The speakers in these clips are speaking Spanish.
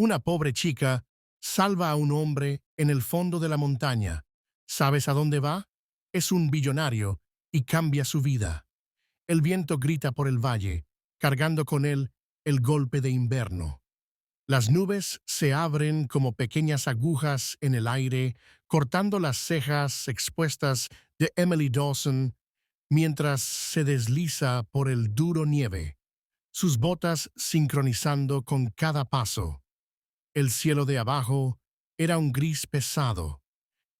Una pobre chica salva a un hombre en el fondo de la montaña. ¿Sabes a dónde va? Es un billonario y cambia su vida. El viento grita por el valle, cargando con él el golpe de invierno. Las nubes se abren como pequeñas agujas en el aire, cortando las cejas expuestas de Emily Dawson mientras se desliza por el duro nieve, sus botas sincronizando con cada paso. El cielo de abajo era un gris pesado,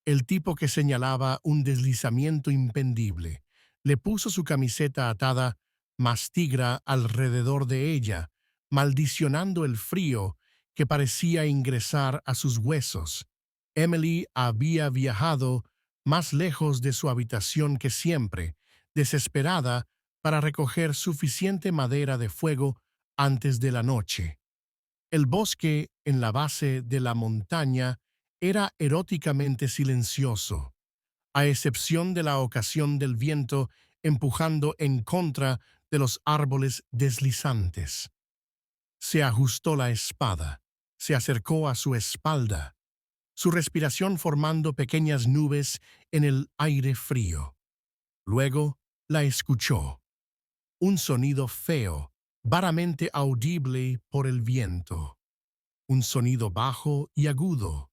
el tipo que señalaba un deslizamiento impendible. Le puso su camiseta atada más tigra alrededor de ella, maldicionando el frío que parecía ingresar a sus huesos. Emily había viajado más lejos de su habitación que siempre, desesperada para recoger suficiente madera de fuego antes de la noche. El bosque en la base de la montaña era eróticamente silencioso, a excepción de la ocasión del viento empujando en contra de los árboles deslizantes. Se ajustó la espada, se acercó a su espalda, su respiración formando pequeñas nubes en el aire frío. Luego la escuchó, un sonido feo, varamente audible por el viento. Un sonido bajo y agudo.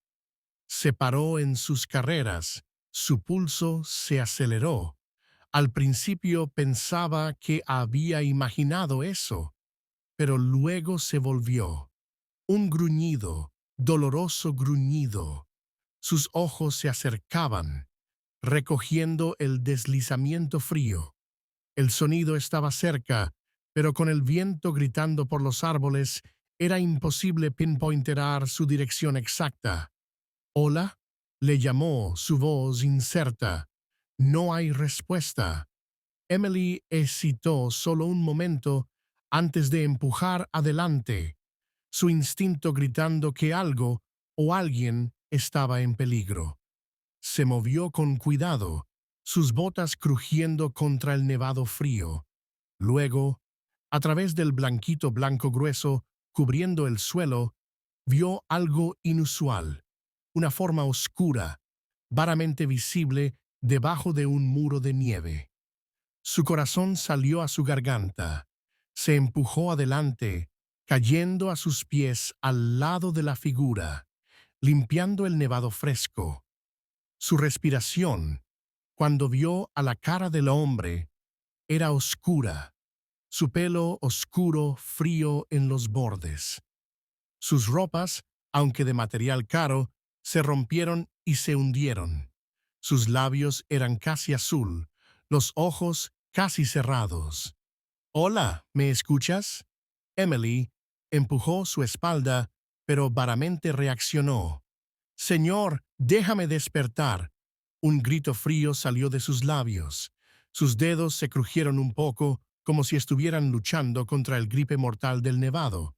Se paró en sus carreras, su pulso se aceleró. Al principio pensaba que había imaginado eso, pero luego se volvió. Un gruñido, doloroso gruñido. Sus ojos se acercaban, recogiendo el deslizamiento frío. El sonido estaba cerca, pero con el viento gritando por los árboles, era imposible pinpointear su dirección exacta. «Hola», le llamó su voz incerta. No hay respuesta. Emily hesitó solo un momento antes de empujar adelante, su instinto gritando que algo o alguien estaba en peligro. Se movió con cuidado, sus botas crujiendo contra el nevado frío. Luego, a través del blanquito blanco grueso cubriendo el suelo, vio algo inusual, una forma oscura, varamente visible debajo de un muro de nieve. Su corazón salió a su garganta, se empujó adelante, cayendo a sus pies al lado de la figura, limpiando el nevado fresco. Su respiración, cuando vio a la cara del hombre, era oscura, su pelo oscuro, frío en los bordes. Sus ropas, aunque de material caro, se rompieron y se hundieron. Sus labios eran casi azul, los ojos casi cerrados. «Hola, ¿me escuchas?» Emily empujó su espalda, pero varamente reaccionó. «Señor, déjame despertar». Un grito frío salió de sus labios. Sus dedos se crujieron un poco, como si estuvieran luchando contra el gripe mortal del nevado.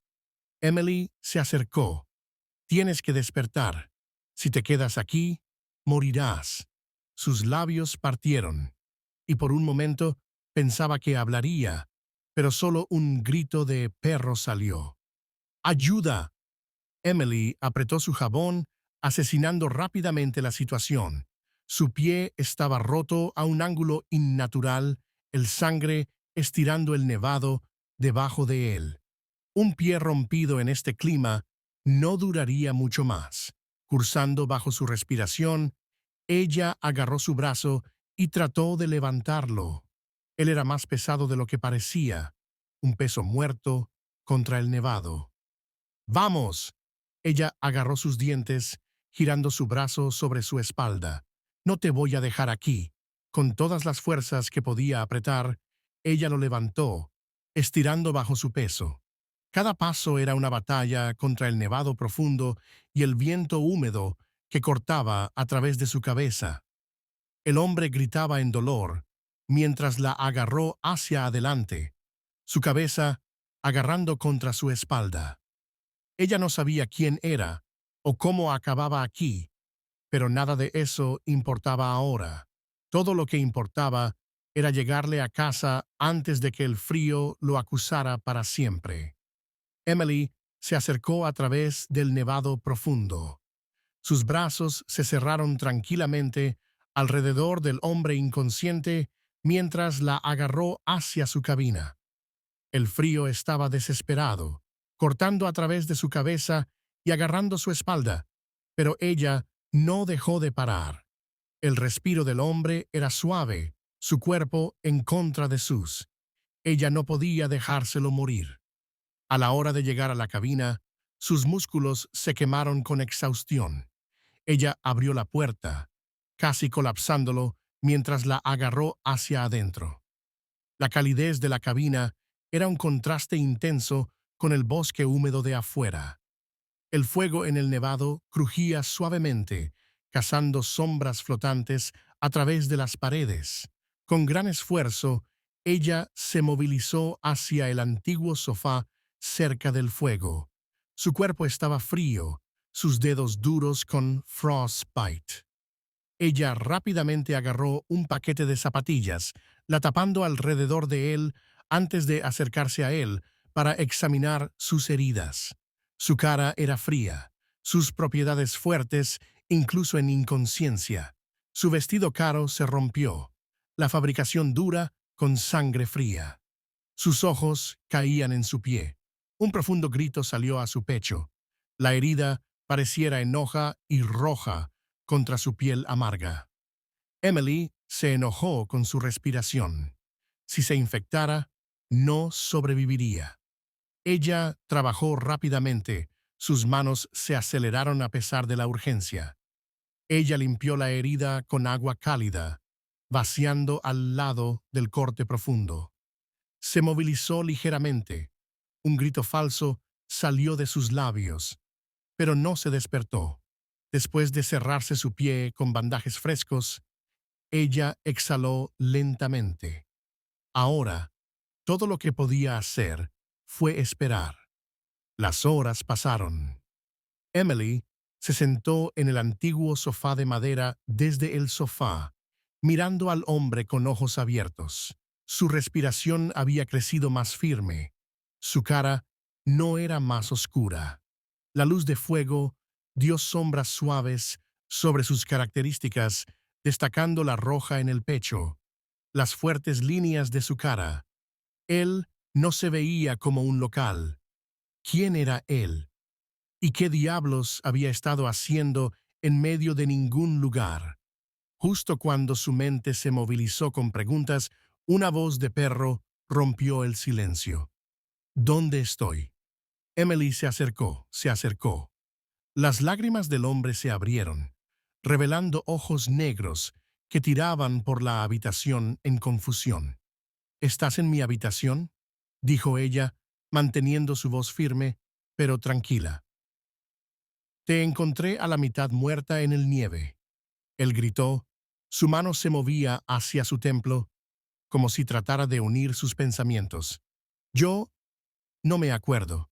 Emily se acercó. «Tienes que despertar. Si te quedas aquí, morirás». Sus labios partieron, y por un momento pensaba que hablaría, pero solo un grito de perro salió. «¡Ayuda!». Emily apretó su jabón, asesinando rápidamente la situación. Su pie estaba roto a un ángulo innatural, el sangre estirando el nevado debajo de él. Un pie rompido en este clima no duraría mucho más. Cursando bajo su respiración, ella agarró su brazo y trató de levantarlo. Él era más pesado de lo que parecía, un peso muerto contra el nevado. «¡Vamos!». Ella agarró sus dientes, girando su brazo sobre su espalda. «No te voy a dejar aquí». Con todas las fuerzas que podía apretar, ella lo levantó, estirando bajo su peso. Cada paso era una batalla contra el nevado profundo y el viento húmedo que cortaba a través de su cabeza. El hombre gritaba en dolor, mientras la agarró hacia adelante, su cabeza agarrando contra su espalda. Ella no sabía quién era o cómo acababa aquí, pero nada de eso importaba ahora. Todo lo que importaba era llegarle a casa antes de que el frío lo acusara para siempre. Emily se acercó a través del nevado profundo. Sus brazos se cerraron tranquilamente alrededor del hombre inconsciente mientras la agarró hacia su cabina. El frío estaba desesperado, cortando a través de su cabeza y agarrando su espalda, pero ella no dejó de parar. El respiro del hombre era suave, su cuerpo en contra de sus. Ella no podía dejárselo morir. A la hora de llegar a la cabina, sus músculos se quemaron con exhaustión. Ella abrió la puerta, casi colapsándolo, mientras la agarró hacia adentro. La calidez de la cabina era un contraste intenso con el bosque húmedo de afuera. El fuego en el nevado crujía suavemente, cazando sombras flotantes a través de las paredes. Con gran esfuerzo, ella se movilizó hacia el antiguo sofá cerca del fuego. Su cuerpo estaba frío, sus dedos duros con frostbite. Ella rápidamente agarró un paquete de zapatillas, la tapando alrededor de él antes de acercarse a él para examinar sus heridas. Su cara era fría, sus propiedades fuertes, incluso en inconsciencia. Su vestido caro se rompió, la fabricación dura con sangre fría. Sus ojos caían en su pie. Un profundo grito salió a su pecho. La herida pareciera enoja y roja contra su piel amarga. Emily se enojó con su respiración. Si se infectara, no sobreviviría. Ella trabajó rápidamente. Sus manos se aceleraron a pesar de la urgencia. Ella limpió la herida con agua cálida, vaciando al lado del corte profundo. Se movilizó ligeramente. Un grito falso salió de sus labios, pero no se despertó. Después de cerrarse su pie con bandajes frescos, ella exhaló lentamente. Ahora, todo lo que podía hacer fue esperar. Las horas pasaron. Emily se sentó en el antiguo sofá de madera desde el sofá, mirando al hombre con ojos abiertos. Su respiración había crecido más firme. Su cara no era más oscura. La luz de fuego dio sombras suaves sobre sus características, destacando la roja en el pecho, las fuertes líneas de su cara. Él no se veía como un local. ¿Quién era él? ¿Y qué diablos había estado haciendo en medio de ningún lugar? Justo cuando su mente se movilizó con preguntas, una voz de perro rompió el silencio. ¿Dónde estoy? Emily se acercó. Las lágrimas del hombre se abrieron, revelando ojos negros que tiraban por la habitación en confusión. ¿Estás en mi habitación?, dijo ella, manteniendo su voz firme, pero tranquila. Te encontré a la mitad muerta en el nieve. Él gritó. Su mano se movía hacia su templo, como si tratara de unir sus pensamientos. Yo no me acuerdo.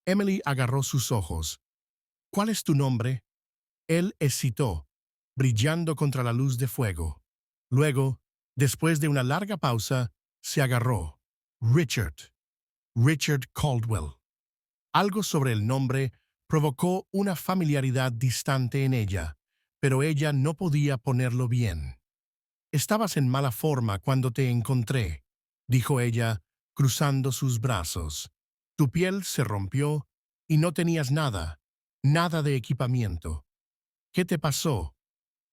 Emily agarró sus ojos. ¿Cuál es tu nombre? Él excitó, brillando contra la luz de fuego. Luego, después de una larga pausa, se agarró. Richard. Richard Caldwell. Algo sobre el nombre provocó una familiaridad distante en ella, pero ella no podía ponerlo bien. Estabas en mala forma cuando te encontré, dijo ella, cruzando sus brazos. Tu piel se rompió y no tenías nada, nada de equipamiento. ¿Qué te pasó?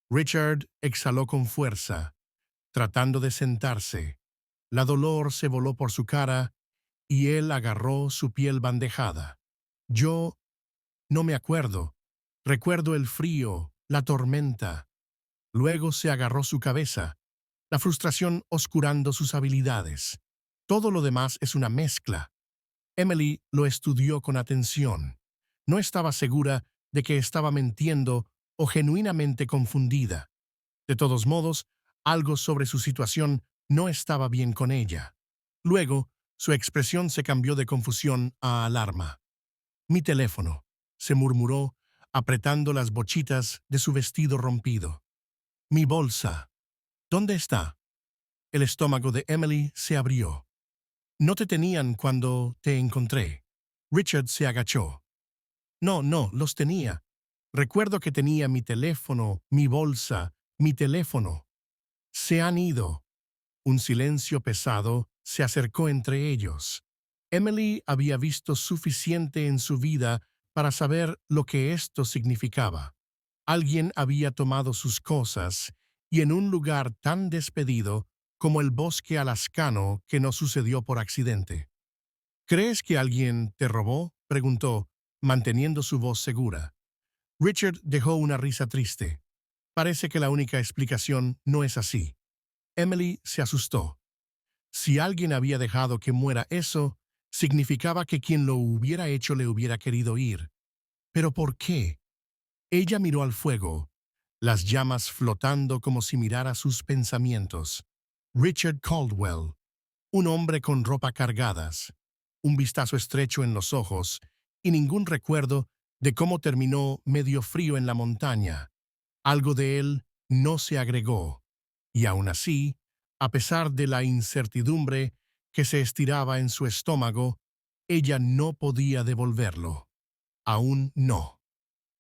Richard exhaló con fuerza, tratando de sentarse. La dolor se voló por su cara y él agarró su piel bandejada. Yo no me acuerdo. Recuerdo el frío, la tormenta. Luego se agarró su cabeza, la frustración oscurando sus habilidades. Todo lo demás es una mezcla. Emily lo estudió con atención. No estaba segura de que estaba mintiendo o genuinamente confundida. De todos modos, algo sobre su situación no estaba bien con ella. Luego, su expresión se cambió de confusión a alarma. Mi teléfono, se murmuró, apretando las bochitas de su vestido rompido. Mi bolsa. ¿Dónde está? El estómago de Emily se abrió. No te tenían cuando te encontré. Richard se agachó. No, no, los tenía. Recuerdo que tenía mi teléfono, mi bolsa, mi teléfono. Se han ido. Un silencio pesado se acercó entre ellos. Emily había visto suficiente en su vida para saber lo que esto significaba. Alguien había tomado sus cosas y en un lugar tan despedido como el bosque alascano que no sucedió por accidente. ¿Crees que alguien te robó?, preguntó, manteniendo su voz segura. Richard dejó una risa triste. Parece que la única explicación no es así. Emily se asustó. Si alguien había dejado que muera eso, significaba que quien lo hubiera hecho le hubiera querido ir. ¿Pero por qué? Ella miró al fuego, las llamas flotando como si mirara sus pensamientos. Richard Caldwell, un hombre con ropa cargadas, un vistazo estrecho en los ojos y ningún recuerdo de cómo terminó medio frío en la montaña. Algo de él no se agregó, y aún así, a pesar de la incertidumbre que se estiraba en su estómago, ella no podía devolverlo. Aún no.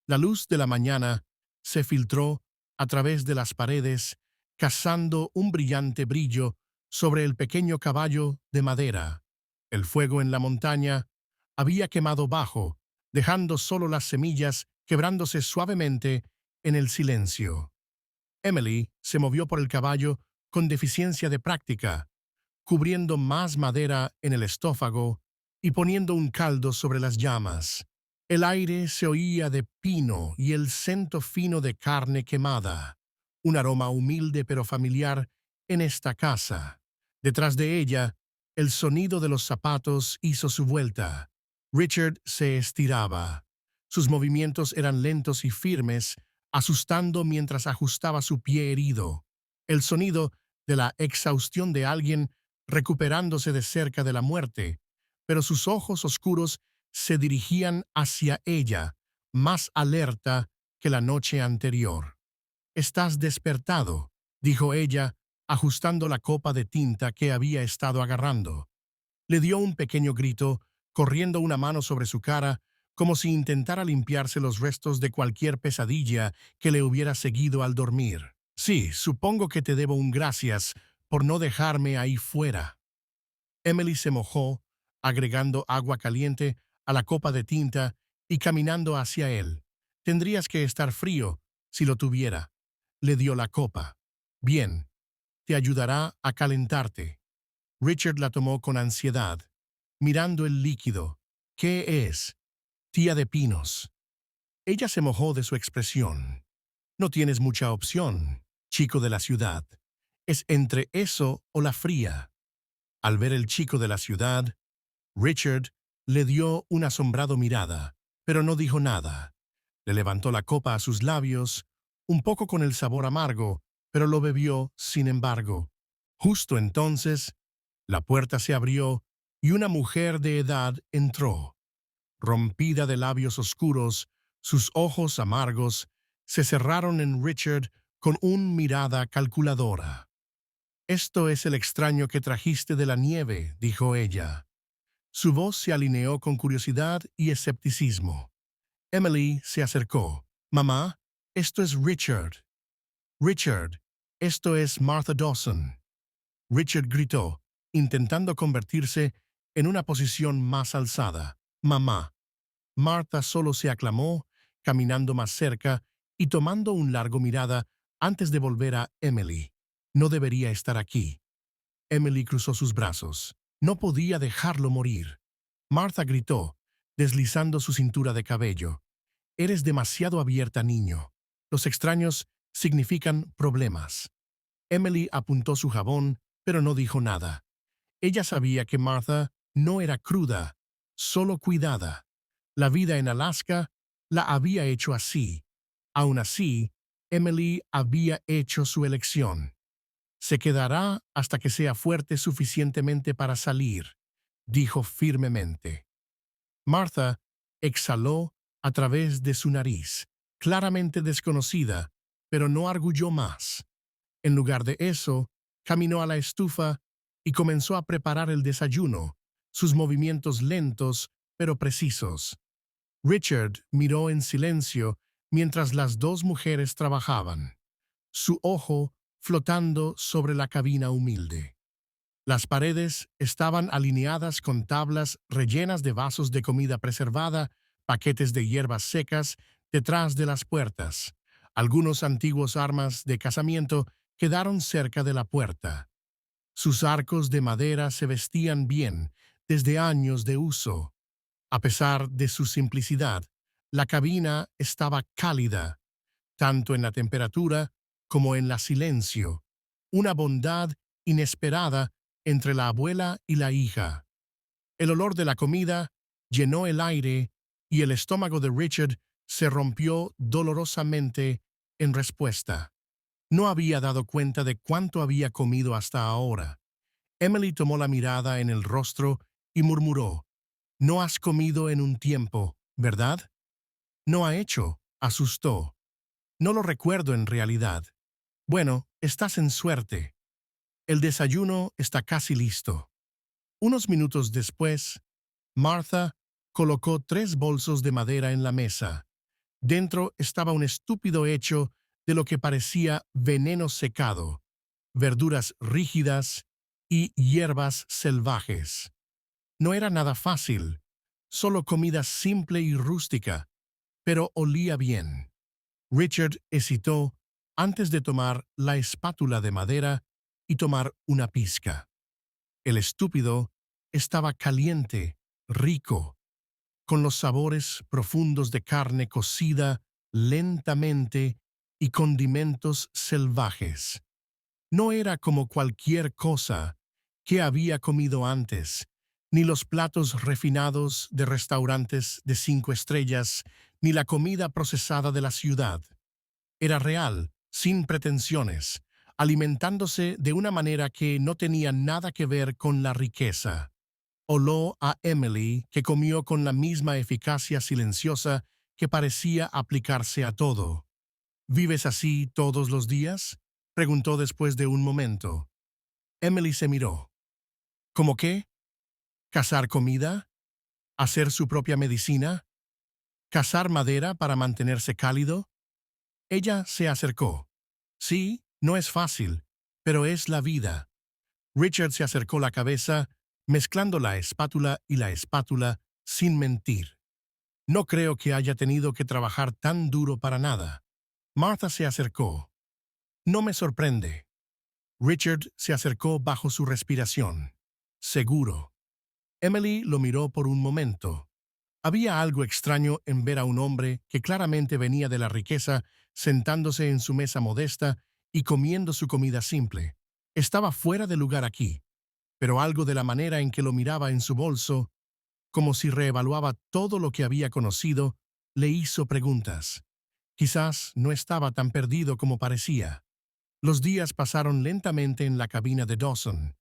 La luz de la mañana se filtró a través de las paredes, cazando un brillante brillo sobre el pequeño caballo de madera. El fuego en la montaña había quemado bajo, dejando solo las semillas quebrándose suavemente en el silencio. Emily se movió por el caballo con deficiencia de práctica, cubriendo más madera en el estófago y poniendo un caldo sobre las llamas. El aire se oía de pino y el scento fino de carne quemada, un aroma humilde pero familiar en esta casa. Detrás de ella, el sonido de los zapatos hizo su vuelta. Richard se estiraba. Sus movimientos eran lentos y firmes, asustando mientras ajustaba su pie herido. El sonido de la exhaustión de alguien recuperándose de cerca de la muerte, pero sus ojos oscuros se dirigían hacia ella, más alerta que la noche anterior. «Estás despertado», dijo ella, ajustando la copa de tinta que había estado agarrando. Le dio un pequeño grito, corriendo una mano sobre su cara, como si intentara limpiarse los restos de cualquier pesadilla que le hubiera seguido al dormir. «Sí, supongo que te debo un gracias por no dejarme ahí fuera». Emily se mojó, agregando agua caliente a la copa de tinta y caminando hacia él. «Tendrías que estar frío si lo tuviera». Le dio la copa. «Bien, te ayudará a calentarte». Richard la tomó con ansiedad, mirando el líquido. «¿Qué es?» «Tía de pinos». Ella se mojó de su expresión. «No tienes mucha opción, chico de la ciudad. Es entre eso o la fría». Al ver el chico de la ciudad, Richard le dio una asombrado mirada, pero no dijo nada. Le levantó la copa a sus labios, un poco con el sabor amargo, pero lo bebió sin embargo. Justo entonces, la puerta se abrió y una mujer de edad entró. Rompida de labios oscuros, sus ojos amargos se cerraron en Richard con una mirada calculadora. «Esto es el extraño que trajiste de la nieve», dijo ella. Su voz se alineó con curiosidad y escepticismo. Emily se acercó. «Mamá, esto es Richard». «Richard, esto es Martha Dawson». Richard gritó, intentando convertirse en una posición más alzada. «Mamá». Martha solo se aclamó, caminando más cerca y tomando una larga mirada antes de volver a Emily. «No debería estar aquí». Emily cruzó sus brazos. No podía dejarlo morir. Martha gritó, deslizando su cintura de cabello. «Eres demasiado abierta, niño. Los extraños significan problemas». Emily apuntó su jabón, pero no dijo nada. Ella sabía que Martha no era cruda, solo cuidada. La vida en Alaska la había hecho así. Aún así, Emily había hecho su elección. «Se quedará hasta que sea fuerte suficientemente para salir», dijo firmemente. Martha exhaló a través de su nariz, claramente desconocida, pero no arguyó más. En lugar de eso, caminó a la estufa y comenzó a preparar el desayuno, sus movimientos lentos pero precisos. Richard miró en silencio mientras las dos mujeres trabajaban, su ojo flotando sobre la cabina humilde. Las paredes estaban alineadas con tablas rellenas de vasos de comida preservada, paquetes de hierbas secas detrás de las puertas. Algunos antiguos armas de casamiento quedaron cerca de la puerta. Sus arcos de madera se vestían bien desde años de uso. A pesar de su simplicidad, la cabina estaba cálida, tanto en la temperatura como en la silencio, una bondad inesperada entre la abuela y la hija. El olor de la comida llenó el aire y el estómago de Richard se rompió dolorosamente en respuesta. No había dado cuenta de cuánto había comido hasta ahora. Emily tomó la mirada en el rostro y murmuró, «No has comido en un tiempo, ¿verdad?» «No ha hecho», asustó. «No lo recuerdo en realidad». «Bueno, estás en suerte. El desayuno está casi listo». Unos minutos después, Martha colocó 3 bolsos de madera en la mesa. Dentro estaba un estúpido hecho de lo que parecía veneno secado, verduras rígidas y hierbas salvajes. No era nada fácil, solo comida simple y rústica, pero olía bien. Richard hesitó antes de tomar la espátula de madera y tomar una pizca. El estúpido estaba caliente, rico, con los sabores profundos de carne cocida lentamente y condimentos salvajes. No era como cualquier cosa que había comido antes, ni los platos refinados de restaurantes de 5 estrellas, ni la comida procesada de la ciudad. Era real, sin pretensiones, alimentándose de una manera que no tenía nada que ver con la riqueza. Oló a Emily, que comió con la misma eficacia silenciosa que parecía aplicarse a todo. «¿Vives así todos los días?», preguntó después de un momento. Emily se miró. ¿Cómo qué? ¿Cazar comida? ¿Hacer su propia medicina? ¿Cazar madera para mantenerse cálido? Ella se acercó. «Sí, no es fácil, pero es la vida». Richard se acercó la cabeza, mezclando la espátula y la espátula sin mentir. «No creo que haya tenido que trabajar tan duro para nada». Martha se acercó. «No me sorprende». Richard se acercó bajo su respiración. «Seguro». Emily lo miró por un momento. Había algo extraño en ver a un hombre que claramente venía de la riqueza sentándose en su mesa modesta y comiendo su comida simple. Estaba fuera de lugar aquí, pero algo de la manera en que lo miraba en su bolso, como si reevaluaba todo lo que había conocido, le hizo preguntas. Quizás no estaba tan perdido como parecía. Los días pasaron lentamente en la cabina de Dawson,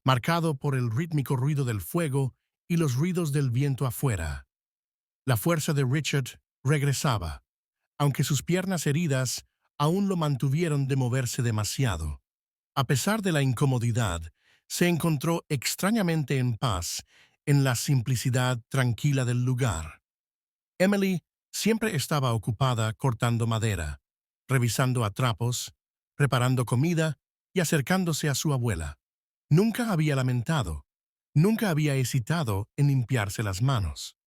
marcado por el rítmico ruido del fuego y los ruidos del viento afuera. La fuerza de Richard regresaba, aunque sus piernas heridas aún lo mantuvieron de moverse demasiado. A pesar de la incomodidad, se encontró extrañamente en paz en la simplicidad tranquila del lugar. Emily siempre estaba ocupada cortando madera, revisando atrapos, preparando comida y acercándose a su abuela. Nunca había lamentado, nunca había hesitado en limpiarse las manos.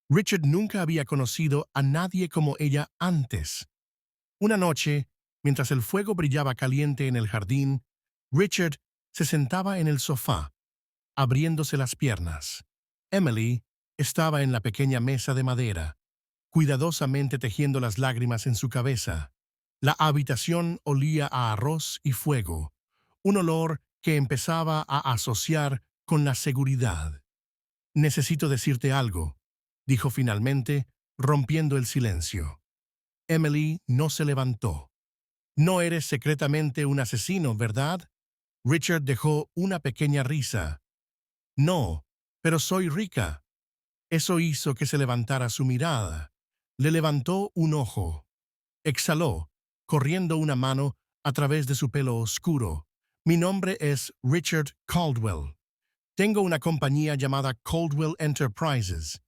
Richard nunca había conocido a nadie como ella antes. Una noche, mientras el fuego brillaba caliente en el jardín, Richard se sentaba en el sofá, abriéndose las piernas. Emily estaba en la pequeña mesa de madera, cuidadosamente tejiendo las lágrimas en su cabeza. La habitación olía a arroz y fuego, un olor que empezaba a asociar con la seguridad. «Necesito decirte algo», dijo finalmente, rompiendo el silencio. Emily no se levantó. «No eres secretamente un asesino, ¿verdad?» Richard dejó una pequeña risa. «No, pero soy rica». Eso hizo que se levantara su mirada. Le levantó un ojo. Exhaló, corriendo una mano a través de su pelo oscuro. «Mi nombre es Richard Caldwell. Tengo una compañía llamada Caldwell Enterprises.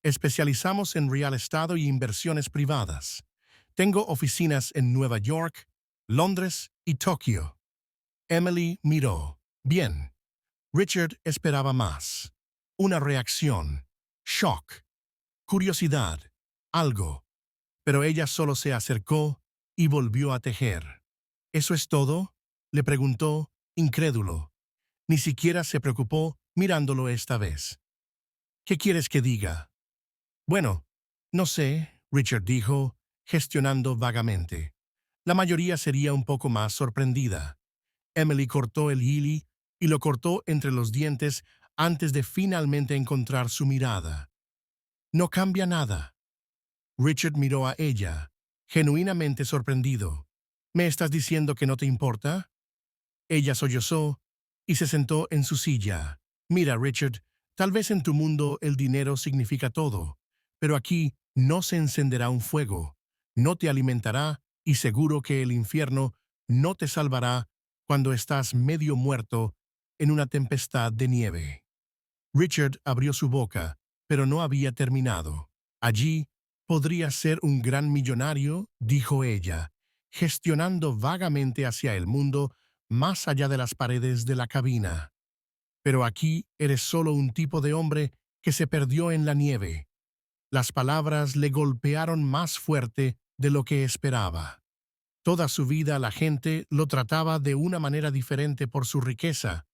Especializamos en real estate y inversiones privadas. Tengo oficinas en Nueva York, Londres y Tokio. Emily miró. Bien. Richard esperaba más. Una reacción. Shock. Curiosidad. Algo. Pero ella solo se acercó y volvió a tejer. ¿Eso es todo?, le preguntó, incrédulo. Ni siquiera se preocupó mirándolo esta vez. ¿Qué quieres que diga? Bueno, no sé, Richard dijo, gestionando vagamente. La mayoría sería un poco más sorprendida. Emily cortó el hili y lo cortó entre los dientes antes de finalmente encontrar su mirada. No cambia nada. Richard miró a ella, genuinamente sorprendido. ¿Me estás diciendo que no te importa? Ella sollozó y se sentó en su silla. Mira, Richard, tal vez en tu mundo el dinero significa todo, pero aquí no se encenderá un fuego, no te alimentará y seguro que el infierno no te salvará cuando estás medio muerto en una tempestad de nieve. Richard abrió su boca, pero no había terminado. Allí podría ser un gran millonario, dijo ella, gestionando vagamente hacia el mundo más allá de las paredes de la cabina. Pero aquí eres solo un tipo de hombre que se perdió en la nieve. Las palabras le golpearon más fuerte de lo que esperaba. Toda su vida la gente lo trataba de una manera diferente por su riqueza.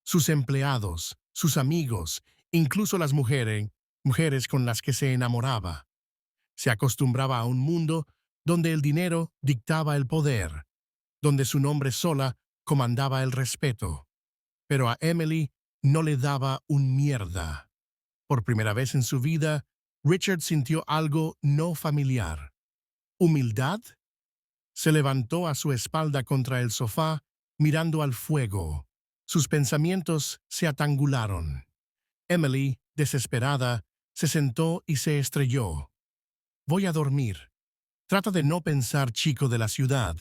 Sus empleados, sus amigos, incluso las mujeres con las que se enamoraba. Se acostumbraba a un mundo donde el dinero dictaba el poder, donde su nombre sola comandaba el respeto. Pero a Emily no le daba un mierda. Por primera vez en su vida, Richard sintió algo no familiar. ¿Humildad? Se levantó a su espalda contra el sofá, mirando al fuego. Sus pensamientos se atangularon. Emily, desesperada, se sentó y se estrelló. Voy a dormir. Trata de no pensar, chico de la ciudad.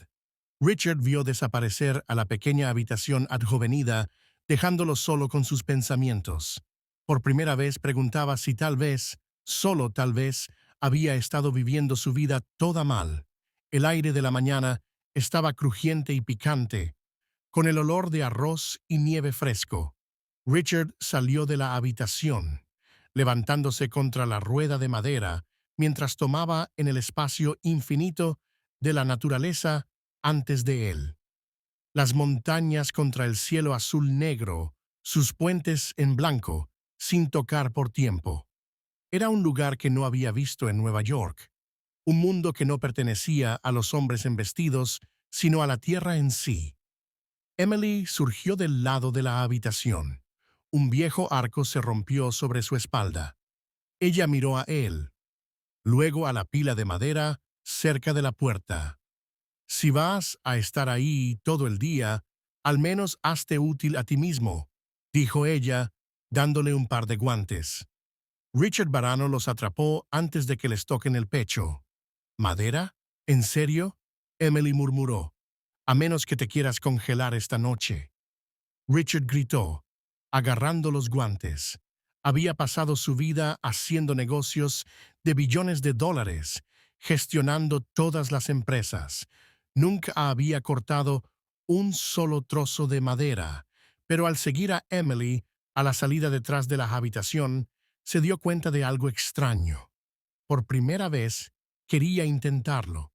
Richard vio desaparecer a la pequeña habitación adjovenida, dejándolo solo con sus pensamientos. Por primera vez preguntaba si tal vez, solo tal vez, había estado viviendo su vida toda mal. El aire de la mañana estaba crujiente y picante, con el olor de arroz y nieve fresco. Richard salió de la habitación, levantándose contra la rueda de madera, mientras tomaba en el espacio infinito de la naturaleza antes de él. Las montañas contra el cielo azul negro, sus puentes en blanco, sin tocar por tiempo. Era un lugar que no había visto en Nueva York, un mundo que no pertenecía a los hombres en vestidos, sino a la tierra en sí. Emily surgió del lado de la habitación. Un viejo arco se rompió sobre su espalda. Ella miró a él, luego a la pila de madera cerca de la puerta. Si vas a estar ahí todo el día, al menos hazte útil a ti mismo, dijo ella, dándole un par de guantes. Richard Barano los atrapó antes de que les toquen el pecho. ¿Madera? ¿En serio?, Emily murmuró. A menos que te quieras congelar esta noche. Richard gritó, agarrando los guantes. Había pasado su vida haciendo negocios de billones de dólares, gestionando todas las empresas. Nunca había cortado un solo trozo de madera, pero al seguir a Emily a la salida detrás de la habitación, se dio cuenta de algo extraño. Por primera vez, quería intentarlo.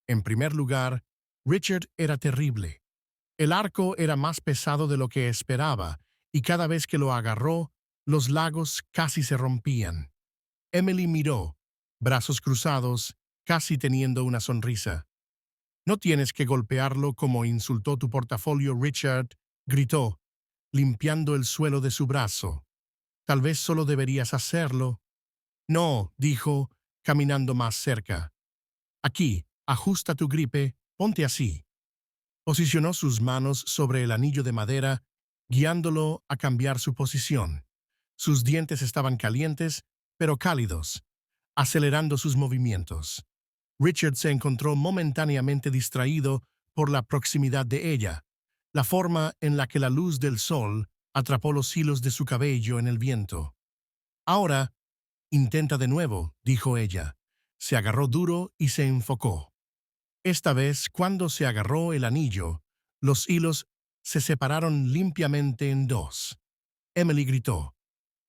En primer lugar, Richard era terrible. El arco era más pesado de lo que esperaba, y cada vez que lo agarró, los lagos casi se rompían. Emily miró, brazos cruzados, casi teniendo una sonrisa. «No tienes que golpearlo como insultó tu portafolio, Richard», gritó, limpiando el suelo de su brazo. «Tal vez solo deberías hacerlo». «No», dijo, caminando más cerca. «Aquí, ajusta tu gripe, ponte así». Posicionó sus manos sobre el anillo de madera, guiándolo a cambiar su posición. Sus dientes estaban calientes, pero cálidos, acelerando sus movimientos. Richard se encontró momentáneamente distraído por la proximidad de ella, la forma en la que la luz del sol atrapó los hilos de su cabello en el viento. Ahora, Intenta de nuevo, dijo ella. Se agarró duro y se enfocó. Esta vez, cuando se agarró el anillo, los hilos se separaron limpiamente en dos. Emily gritó,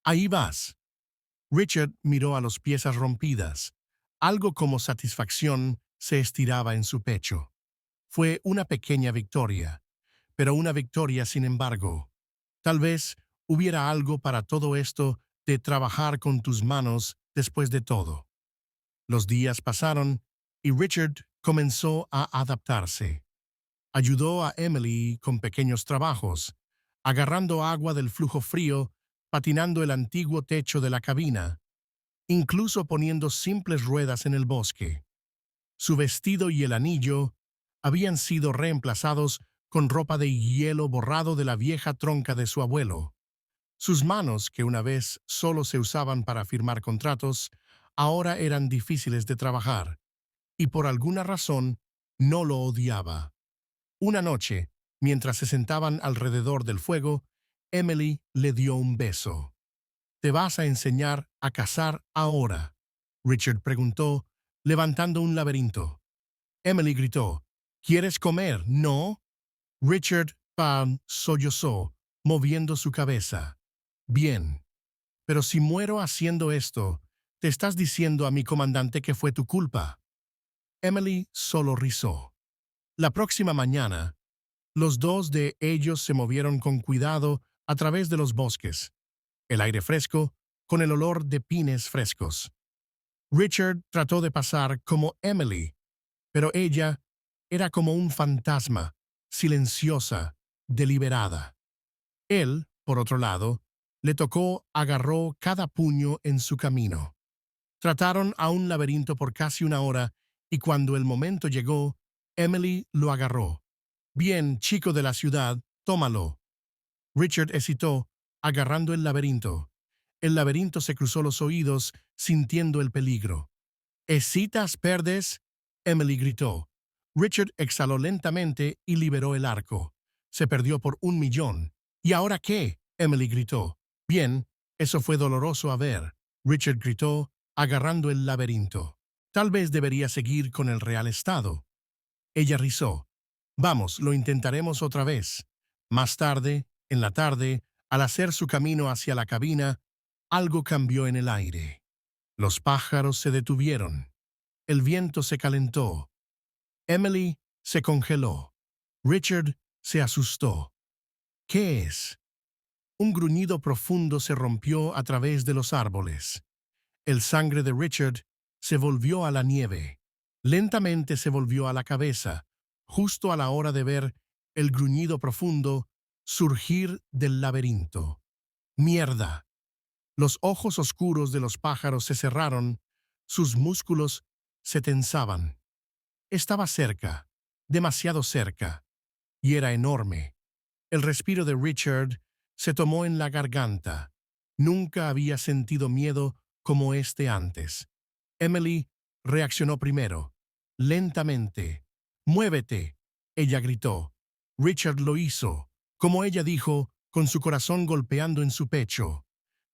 «¡Ahí vas!». Richard miró a las piezas rompidas. Algo como satisfacción se estiraba en su pecho. Fue una pequeña victoria, pero una victoria sin embargo. Tal vez hubiera algo para todo esto de trabajar con tus manos después de todo. Los días pasaron y Richard comenzó a adaptarse. Ayudó a Emily con pequeños trabajos, agarrando agua del flujo frío, patinando el antiguo techo de la cabina, incluso poniendo simples ruedas en el bosque. Su vestido y el anillo habían sido reemplazados con ropa de hielo borrado de la vieja tronca de su abuelo. Sus manos, que una vez solo se usaban para firmar contratos, ahora eran difíciles de trabajar, y por alguna razón no lo odiaba. Una noche, mientras se sentaban alrededor del fuego, Emily le dio un beso. «¿Te vas a enseñar a cazar ahora?», Richard preguntó, levantando un laberinto. Emily gritó, «¿Quieres comer, no?». Richard sollozó, moviendo su cabeza. «Bien, pero si muero haciendo esto, te estás diciendo a mi comandante que fue tu culpa». Emily solo rizó. La próxima mañana, los dos de ellos se movieron con cuidado a través de los bosques, el aire fresco, con el olor de pines frescos. Richard trató de pasar como Emily, pero ella era como un fantasma, silenciosa, deliberada. Él, por otro lado, agarró cada puño en su camino. Trataron a un laberinto por casi una hora y cuando el momento llegó, Emily lo agarró. «Bien, chico de la ciudad, tómalo». Richard hesitó, agarrando el laberinto. El laberinto se cruzó los oídos, sintiendo el peligro. «¿Hesitas, perdes?», Emily gritó. Richard exhaló lentamente y liberó el arco. Se perdió por 1.000.000. «¿Y ahora qué?», Emily gritó. «Bien, eso fue doloroso a ver», Richard gritó, agarrando el laberinto. «Tal vez debería seguir con el Real Estado». Ella rizó. «Vamos, lo intentaremos otra vez». Más tarde, en la tarde, al hacer su camino hacia la cabina, algo cambió en el aire. Los pájaros se detuvieron. El viento se calentó. Emily se congeló. Richard se asustó. «¿Qué es?». Un gruñido profundo se rompió a través de los árboles. El sangre de Richard se volvió a la nieve. Lentamente se volvió a la cabeza, justo a la hora de ver el gruñido profundo surgir del laberinto. «¡Mierda!». Los ojos oscuros de los pájaros se cerraron, sus músculos se tensaban. Estaba cerca, demasiado cerca, y era enorme. El respiro de Richard se tomó en la garganta. Nunca había sentido miedo como este antes. Emily reaccionó primero, lentamente. «¡Muévete!», ella gritó. Richard lo hizo, como ella dijo, con su corazón golpeando en su pecho.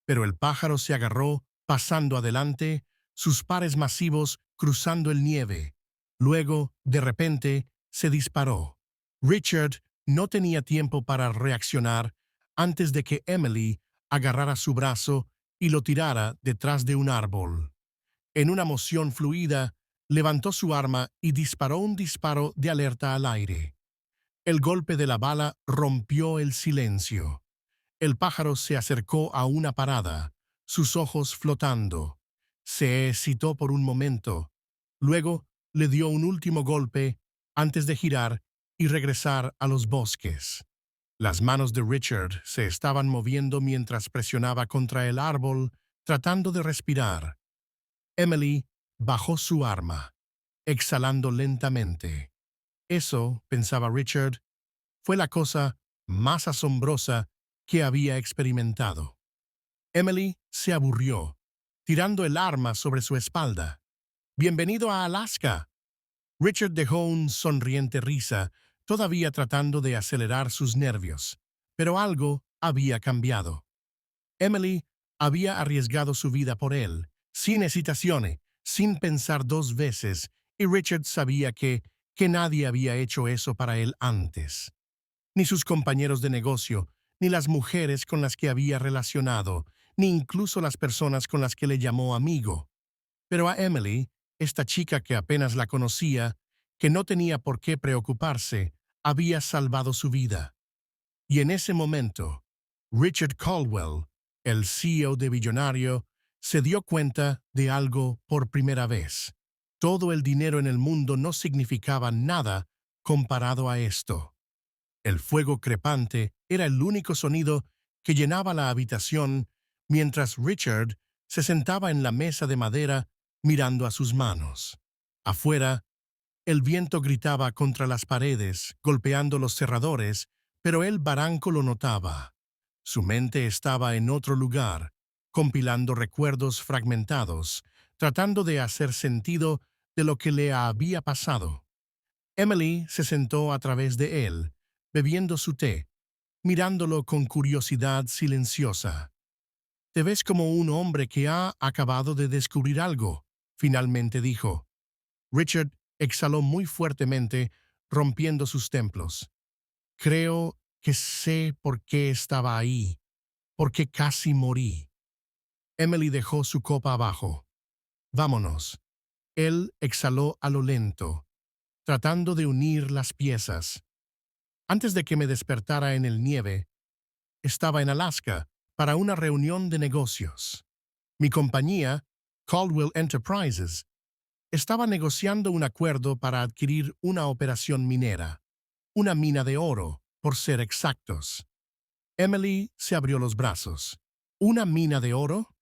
Pero el pájaro se agarró, pasando adelante, sus pares masivos cruzando el nieve. Luego, de repente, se disparó. Richard no tenía tiempo para reaccionar antes de que Emily agarrara su brazo y lo tirara detrás de un árbol. En una moción fluida, levantó su arma y disparó un disparo de alerta al aire. El golpe de la bala rompió el silencio. El pájaro se acercó a una parada, sus ojos flotando. Se excitó por un momento. Luego le dio un último golpe antes de girar y regresar a los bosques. Las manos de Richard se estaban moviendo mientras presionaba contra el árbol, tratando de respirar. Emily bajó su arma, exhalando lentamente. Eso, pensaba Richard, fue la cosa más asombrosa que había experimentado. Emily se aburrió, tirando el arma sobre su espalda. «¡Bienvenido a Alaska!». Richard dejó un sonriente risa, todavía tratando de acelerar sus nervios. Pero algo había cambiado. Emily había arriesgado su vida por él, sin hesitación, sin pensar dos veces, y Richard sabía que nadie había hecho eso para él antes. Ni sus compañeros de negocio, ni las mujeres con las que había relacionado, ni incluso las personas con las que le llamó amigo. Pero a Emily, esta chica que apenas la conocía, que no tenía por qué preocuparse, había salvado su vida. Y en ese momento, Richard Caldwell, el CEO de Billonario, se dio cuenta de algo por primera vez. Todo el dinero en el mundo no significaba nada comparado a esto. El fuego crepante era el único sonido que llenaba la habitación mientras Richard se sentaba en la mesa de madera mirando a sus manos. Afuera, el viento gritaba contra las paredes, golpeando los cerradores, pero el barranco lo notaba. Su mente estaba en otro lugar, compilando recuerdos fragmentados, tratando de hacer sentido de lo que le había pasado. Emily se sentó a través de él, bebiendo su té, mirándolo con curiosidad silenciosa. «Te ves como un hombre que ha acabado de descubrir algo», finalmente dijo. Richard exhaló muy fuertemente, rompiendo sus templos. «Creo que sé por qué estaba ahí, por qué casi morí». Emily dejó su copa abajo. «Vámonos». Él exhaló a lo lento, tratando de unir las piezas. Antes de que me despertara en el nieve, estaba en Alaska para una reunión de negocios. Mi compañía, Caldwell Enterprises, estaba negociando un acuerdo para adquirir una operación minera, una mina de oro, por ser exactos. Emily se abrió los brazos. ¿Una mina de oro?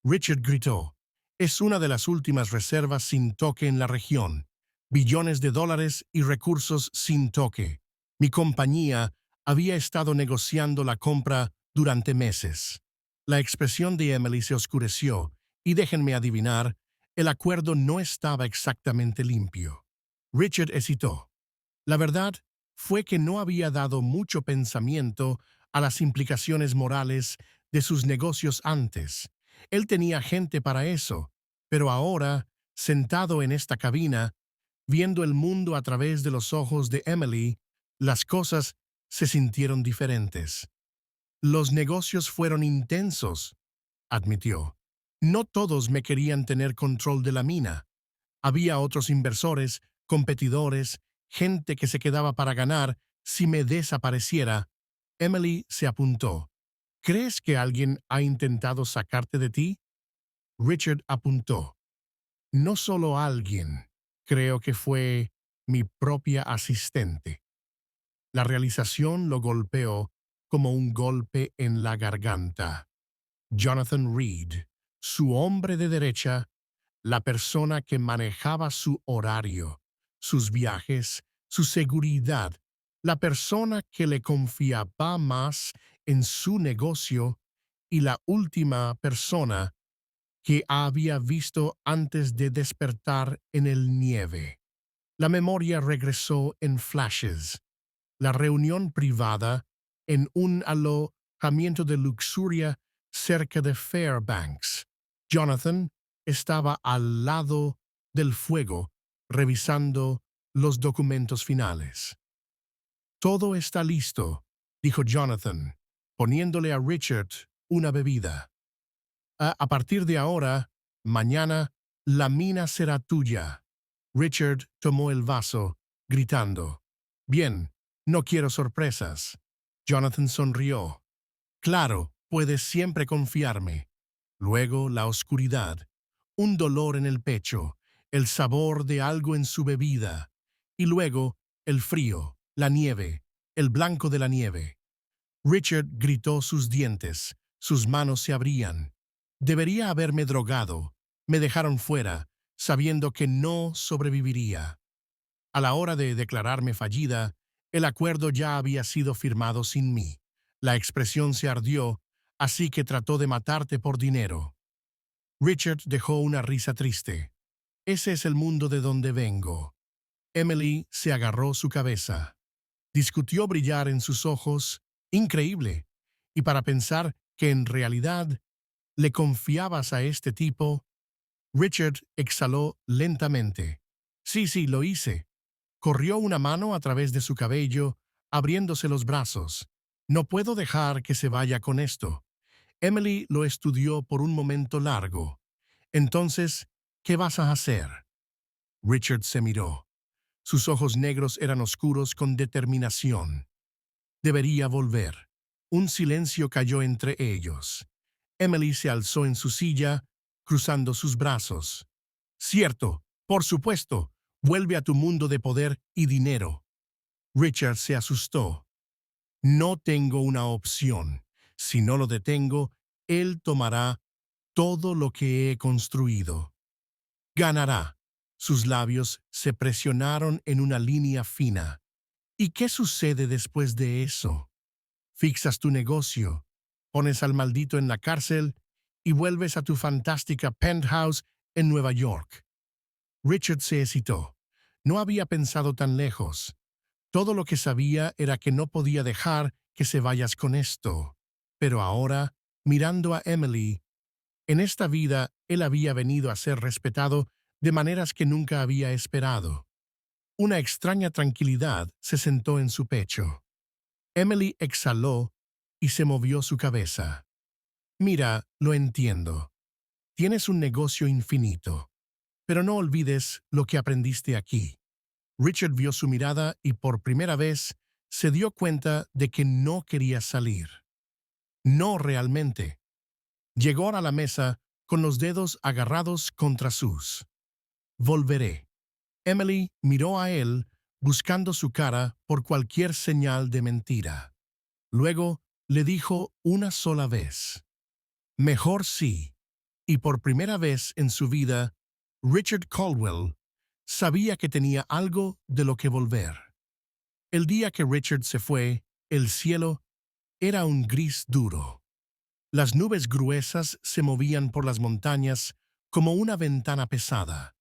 Richard gritó. Es una de las últimas reservas sin toque en la región. Billones de dólares y recursos sin toque. Mi compañía había estado negociando la compra durante meses. La expresión de Emily se oscureció, y déjenme adivinar, el acuerdo no estaba exactamente limpio. Richard hesitó. La verdad fue que no había dado mucho pensamiento a las implicaciones morales de sus negocios antes. Él tenía gente para eso, pero ahora, sentado en esta cabina, viendo el mundo a través de los ojos de Emily, las cosas se sintieron diferentes. Los negocios fueron intensos, admitió. No todos me querían tener control de la mina. Había otros inversores, competidores, gente que se quedaba para ganar si me desapareciera. Emily se apuntó. ¿Crees que alguien ha intentado sacarte de ti? Richard apuntó. No solo alguien, creo que fue mi propia asistente. La realización lo golpeó como un golpe en la garganta. Jonathan Reed, su hombre de derecha, la persona que manejaba su horario, sus viajes, su seguridad, la persona que le confiaba más en su negocio y la última persona que había visto antes de despertar en el nieve. La memoria regresó en flashes. La reunión privada en un alojamiento de luxuria cerca de Fairbanks. Jonathan estaba al lado del fuego, revisando los documentos finales. «Todo está listo», dijo Jonathan, poniéndole a Richard una bebida. A partir de ahora, mañana, la mina será tuya». Richard tomó el vaso, gritando. «Bien, no quiero sorpresas». Jonathan sonrió. «Claro, puedes siempre confiarme». Luego la oscuridad, un dolor en el pecho, el sabor de algo en su bebida, y luego el frío, la nieve, el blanco de la nieve. Richard gritó sus dientes, sus manos se abrían. Debería haberme drogado. Me dejaron fuera, sabiendo que no sobreviviría. A la hora de declararme fallida, el acuerdo ya había sido firmado sin mí. La expresión se ardió, así que trató de matarte por dinero. Richard dejó una risa triste. «Ese es el mundo de donde vengo». Emily se agarró su cabeza. Discutió brillar en sus ojos. Increíble. Y para pensar que en realidad le confiabas a este tipo, Richard exhaló lentamente. Sí, lo hice. Corrió una mano a través de su cabello, abriéndose los brazos. No puedo dejar que se vaya con esto. Emily lo estudió por un momento largo. Entonces, ¿qué vas a hacer? Richard se miró. Sus ojos negros eran oscuros con determinación. Debería volver. Un silencio cayó entre ellos. Emily se alzó en su silla, cruzando sus brazos. Cierto, por supuesto, vuelve a tu mundo de poder y dinero. Richard se asustó. No tengo una opción. Si no lo detengo, él tomará todo lo que he construido. Ganará. Sus labios se presionaron en una línea fina. ¿Y qué sucede después de eso? Fixas tu negocio, pones al maldito en la cárcel y vuelves a tu fantástica penthouse en Nueva York. Richard se excitó. No había pensado tan lejos. Todo lo que sabía era que no podía dejar que se vayas con esto. Pero ahora, mirando a Emily, en esta vida él había venido a ser respetado de maneras que nunca había esperado. Una extraña tranquilidad se sentó en su pecho. Emily exhaló y se movió su cabeza. Mira, lo entiendo. Tienes un negocio infinito. Pero no olvides lo que aprendiste aquí. Richard vio su mirada y por primera vez se dio cuenta de que no quería salir. No realmente. Llegó a la mesa con los dedos agarrados contra sus. Volveré. Emily miró a él buscando su cara por cualquier señal de mentira. Luego le dijo una sola vez. Mejor sí. Y por primera vez en su vida, Richard Caldwell sabía que tenía algo de lo que volver. El día que Richard se fue, el cielo era un gris duro. Las nubes gruesas se movían por las montañas como una ventana pesada.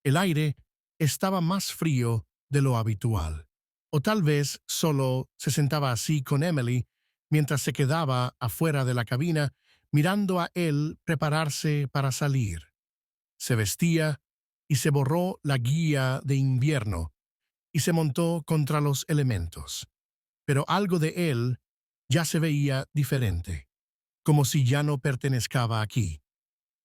El aire estaba más frío de lo habitual. O tal vez solo se sentaba así con Emily mientras se quedaba afuera de la cabina mirando a él prepararse para salir. Se vestía y se borró la guía de invierno y se montó contra los elementos. Pero algo de él ya se veía diferente, como si ya no pertenezcaba aquí.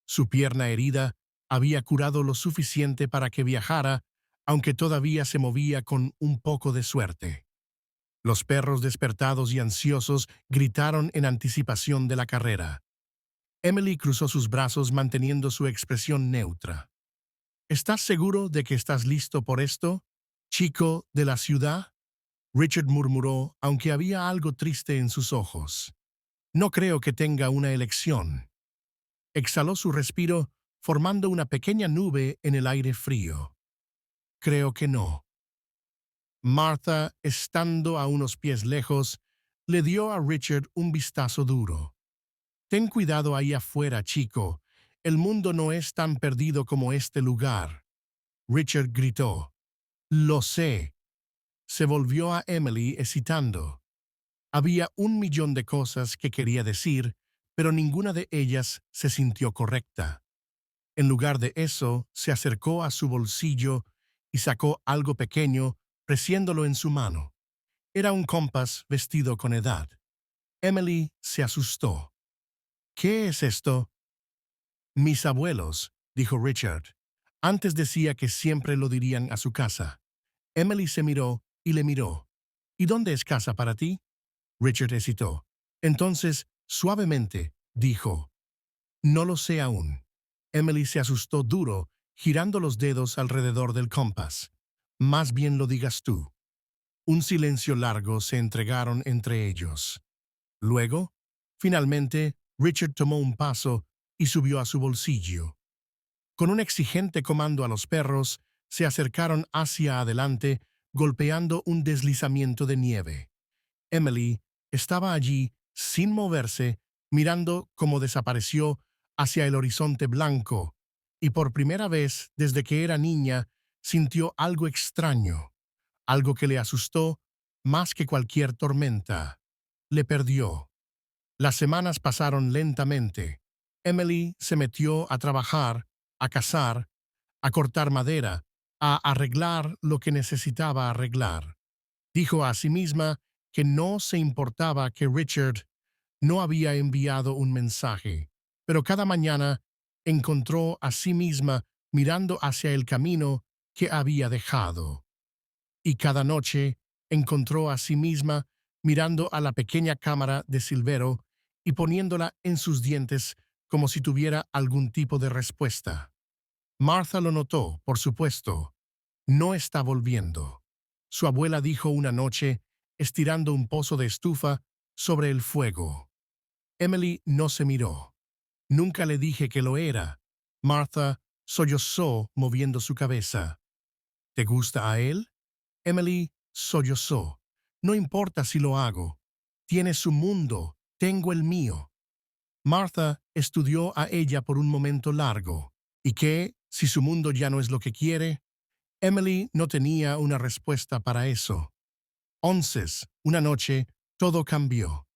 Su pierna herida había curado lo suficiente para que viajara, aunque todavía se movía con un poco de suerte. Los perros despertados y ansiosos gritaron en anticipación de la carrera. Emily cruzó sus brazos manteniendo su expresión neutra. ¿Estás seguro de que estás listo por esto, chico de la ciudad? Richard murmuró, aunque había algo triste en sus ojos. No creo que tenga una elección. Exhaló su respiro, formando una pequeña nube en el aire frío. Creo que no. Martha, estando a unos pies lejos, le dio a Richard un vistazo duro. Ten cuidado ahí afuera, chico. El mundo no es tan perdido como este lugar. Richard gritó. Lo sé. Se volvió a Emily excitando. Había 1 millón de cosas que quería decir, pero ninguna de ellas se sintió correcta. En lugar de eso, se acercó a su bolsillo y sacó algo pequeño, presiéndolo en su mano. Era un compás vestido con edad. Emily se asustó. ¿Qué es esto? Mis abuelos, dijo Richard. Antes decía que siempre lo dirían a su casa. Emily se miró y le miró. ¿Y dónde es casa para ti? Richard hesitó. Entonces, suavemente, dijo, no lo sé aún. Emily se asustó duro, girando los dedos alrededor del compás. Más bien lo digas tú. Un silencio largo se entregaron entre ellos. Luego, finalmente, Richard tomó un paso y subió a su bolsillo. Con un exigente comando a los perros, se acercaron hacia adelante, golpeando un deslizamiento de nieve. Emily estaba allí, sin moverse, mirando cómo desapareció hacia el horizonte blanco, y por primera vez desde que era niña sintió algo extraño, algo que le asustó más que cualquier tormenta. Le perdió. Las semanas pasaron lentamente. Emily se metió a trabajar a cazar, a cortar madera, a arreglar lo que necesitaba arreglar. Dijo a sí misma que no se importaba que Richard no había enviado un mensaje, pero cada mañana encontró a sí misma mirando hacia el camino que había dejado. Y cada noche encontró a sí misma mirando a la pequeña cámara de Silvero y poniéndola en sus dientes como si tuviera algún tipo de respuesta. Martha lo notó, por supuesto. No está volviendo. Su abuela dijo una noche, estirando un pozo de estufa sobre el fuego. Emily no se miró. Nunca le dije que lo era. Martha sollozó moviendo su cabeza. ¿Te gusta a él? Emily sollozó. No importa si lo hago. Tiene su mundo, tengo el mío. Martha estudió a ella por un momento largo. ¿Y qué, si su mundo ya no es lo que quiere? Emily no tenía una respuesta para eso. Una noche, todo cambió.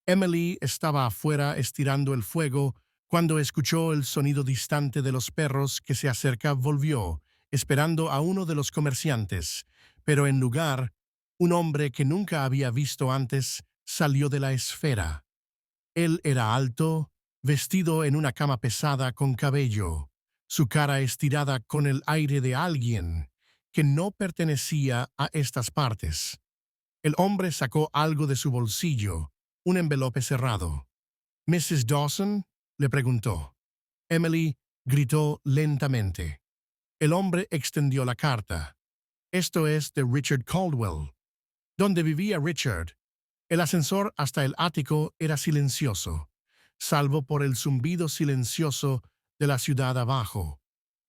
Emily estaba afuera estirando el fuego cuando escuchó el sonido distante de los perros que se acerca. Volvió, esperando a uno de los comerciantes, pero en lugar, un hombre que nunca había visto antes salió de la esfera. Él era alto, vestido en una cama pesada con cabello, su cara estirada con el aire de alguien que no pertenecía a estas partes. El hombre sacó algo de su bolsillo, un envelope cerrado. ¿Mrs. Dawson?, le preguntó. Emily gritó lentamente. El hombre extendió la carta. Esto es de Richard Caldwell. ¿Dónde vivía Richard? El ascensor hasta el ático era silencioso, salvo por el zumbido silencioso de la ciudad abajo.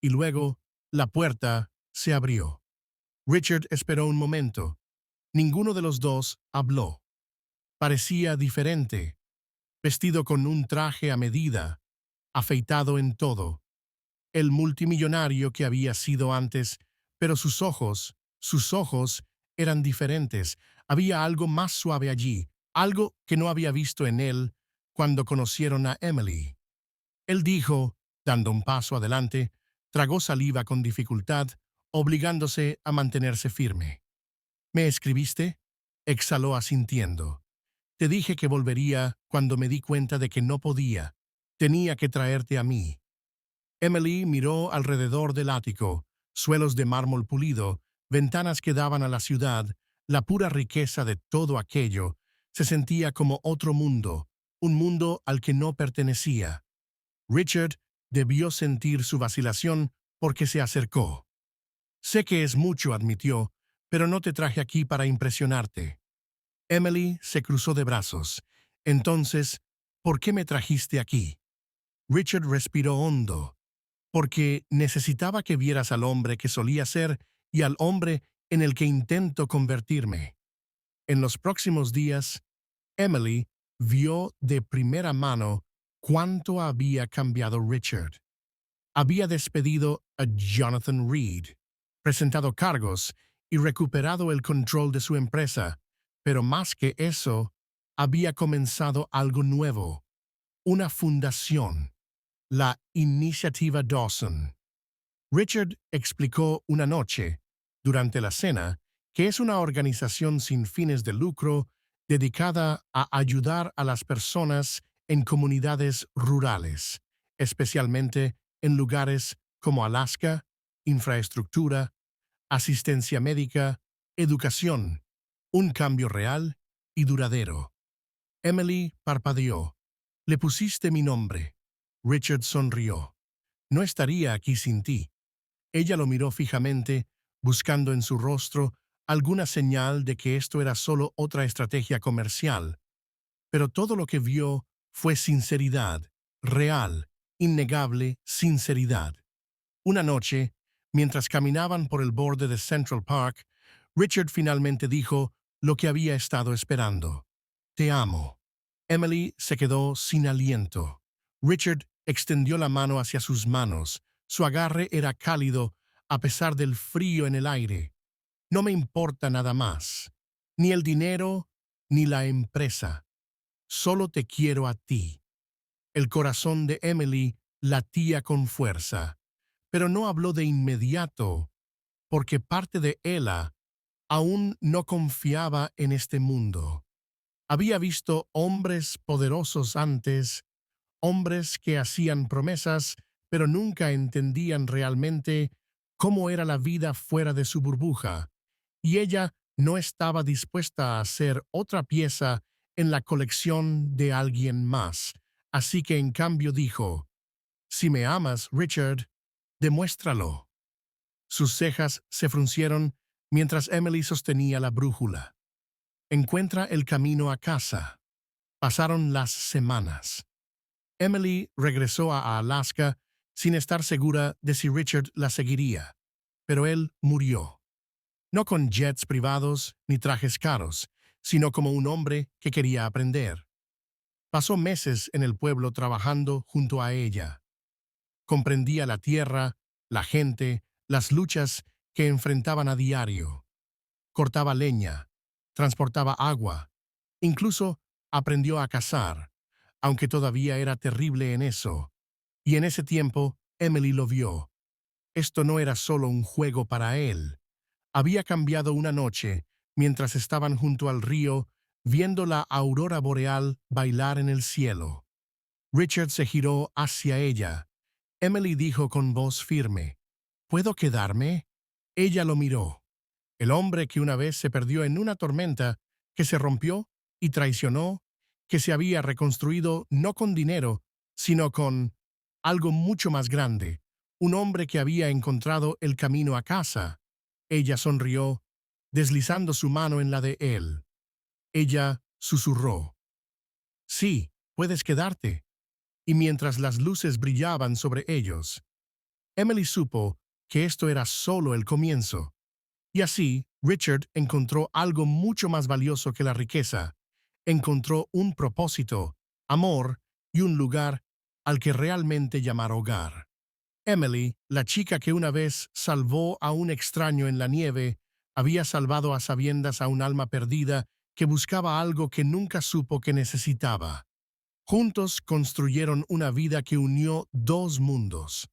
Y luego, la puerta se abrió. Richard esperó un momento. Ninguno de los dos habló. Parecía diferente, vestido con un traje a medida, afeitado en todo. El multimillonario que había sido antes, pero sus ojos eran diferentes. Había algo más suave allí, algo que no había visto en él cuando conocieron a Emily. Él dijo, dando un paso adelante, tragó saliva con dificultad, obligándose a mantenerse firme. ¿Me escribiste? Exhaló asintiendo. Te dije que volvería cuando me di cuenta de que no podía. Tenía que traerte a mí. Emily miró alrededor del ático, suelos de mármol pulido, ventanas que daban a la ciudad, la pura riqueza de todo aquello. Se sentía como otro mundo, un mundo al que no pertenecía. Richard debió sentir su vacilación porque se acercó. Sé que es mucho, admitió, pero no te traje aquí para impresionarte. Emily se cruzó de brazos. Entonces, ¿por qué me trajiste aquí? Richard respiró hondo. Porque necesitaba que vieras al hombre que solía ser y al hombre en el que intento convertirme. En los próximos días, Emily vio de primera mano cuánto había cambiado Richard. Había despedido a Jonathan Reed, presentado cargos y recuperado el control de su empresa, pero más que eso, había comenzado algo nuevo, una fundación, la Iniciativa Dawson. Richard explicó una noche, durante la cena, que es una organización sin fines de lucro dedicada a ayudar a las personas en comunidades rurales, especialmente en lugares como Alaska, infraestructura, asistencia médica, educación, un cambio real y duradero. Emily parpadeó. Le pusiste mi nombre. Richard sonrió. No estaría aquí sin ti. Ella lo miró fijamente, buscando en su rostro alguna señal de que esto era solo otra estrategia comercial. Pero todo lo que vio fue sinceridad, real, innegable sinceridad. Una noche, mientras caminaban por el borde de Central Park, Richard finalmente dijo lo que había estado esperando. Te amo. Emily se quedó sin aliento. Richard extendió la mano hacia sus manos. Su agarre era cálido a pesar del frío en el aire. No me importa nada más, ni el dinero, ni la empresa. Solo te quiero a ti. El corazón de Emily latía con fuerza. pero no habló de inmediato, porque parte de Ella aún no confiaba en este mundo. Había visto hombres poderosos antes, hombres que hacían promesas, pero nunca entendían realmente cómo era la vida fuera de su burbuja, y ella no estaba dispuesta a ser otra pieza en la colección de alguien más. Así que en cambio dijo, «Si me amas, Richard, demuéstralo». Sus cejas se fruncieron mientras Emily sostenía la brújula. Encuentra el camino a casa. Pasaron las semanas. Emily regresó a Alaska sin estar segura de si Richard la seguiría, pero él murió. No con jets privados ni trajes caros, sino como un hombre que quería aprender. Pasó meses en el pueblo trabajando junto a ella. Comprendía la tierra, la gente, las luchas que enfrentaban a diario. Cortaba leña, transportaba agua, incluso aprendió a cazar, aunque todavía era terrible en eso. Y en ese tiempo, Emily lo vio. Esto no era solo un juego para él. Había cambiado una noche, mientras estaban junto al río, viendo la aurora boreal bailar en el cielo. Richard se giró hacia ella. Emily dijo con voz firme, «¿Puedo quedarme?» Ella lo miró. El hombre que una vez se perdió en una tormenta, que se rompió y traicionó, que se había reconstruido no con dinero, sino con algo mucho más grande, un hombre que había encontrado el camino a casa. Ella sonrió, deslizando su mano en la de él. Ella susurró, «Sí, puedes quedarte». Y mientras las luces brillaban sobre ellos, Emily supo que esto era solo el comienzo. Y así, Richard encontró algo mucho más valioso que la riqueza. Encontró un propósito, amor y un lugar al que realmente llamar hogar. Emily, la chica que una vez salvó a un extraño en la nieve, había salvado a sabiendas a un alma perdida que buscaba algo que nunca supo que necesitaba. Juntos construyeron una vida que unió dos mundos,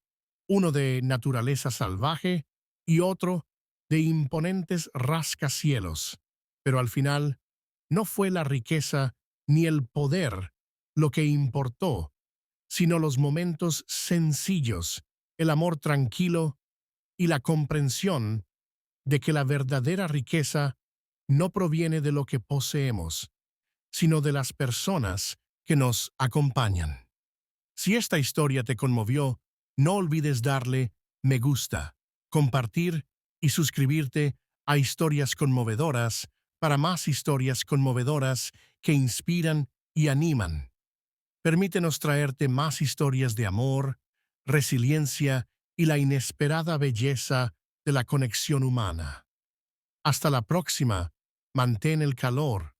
uno de naturaleza salvaje y otro de imponentes rascacielos. Pero al final, no fue la riqueza ni el poder lo que importó, sino los momentos sencillos, el amor tranquilo y la comprensión de que la verdadera riqueza no proviene de lo que poseemos, sino de las personas que nos acompañan. Si esta historia te conmovió, no olvides darle me gusta, compartir y suscribirte a Historias Conmovedoras para más historias conmovedoras que inspiran y animan. Permítenos traerte más historias de amor, resiliencia y la inesperada belleza de la conexión humana. Hasta la próxima, mantén el calor,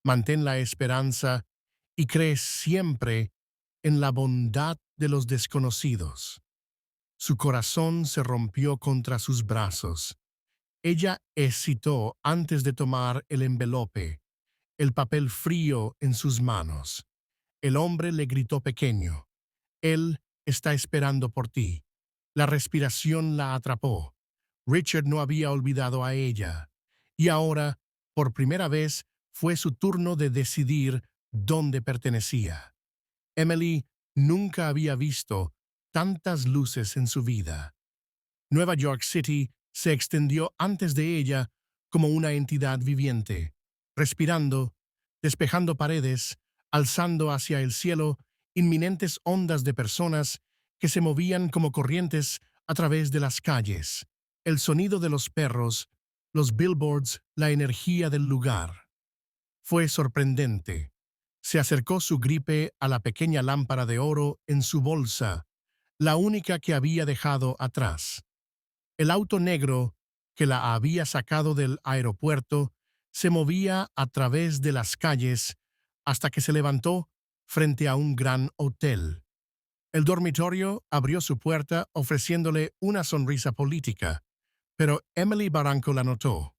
mantén la esperanza y cree siempre en la bondad de los desconocidos. Su corazón se rompió contra sus brazos. Ella hesitó antes de tomar el envelope, el papel frío en sus manos. El hombre le gritó pequeño, «Él está esperando por ti». La respiración la atrapó. Richard no había olvidado a ella. Y ahora, por primera vez, fue su turno de decidir dónde pertenecía. Emily nunca había visto tantas luces en su vida. Nueva York City se extendió antes de ella como una entidad viviente, respirando, despejando paredes, alzando hacia el cielo inminentes ondas de personas que se movían como corrientes a través de las calles. El sonido de los perros, los billboards, la energía del lugar. Fue sorprendente. Se acercó su gripe a la pequeña lámpara de oro en su bolsa, la única que había dejado atrás. El auto negro que la había sacado del aeropuerto se movía a través de las calles hasta que se levantó frente a un gran hotel. El dormitorio abrió su puerta ofreciéndole una sonrisa política, pero Emily Barranco la notó.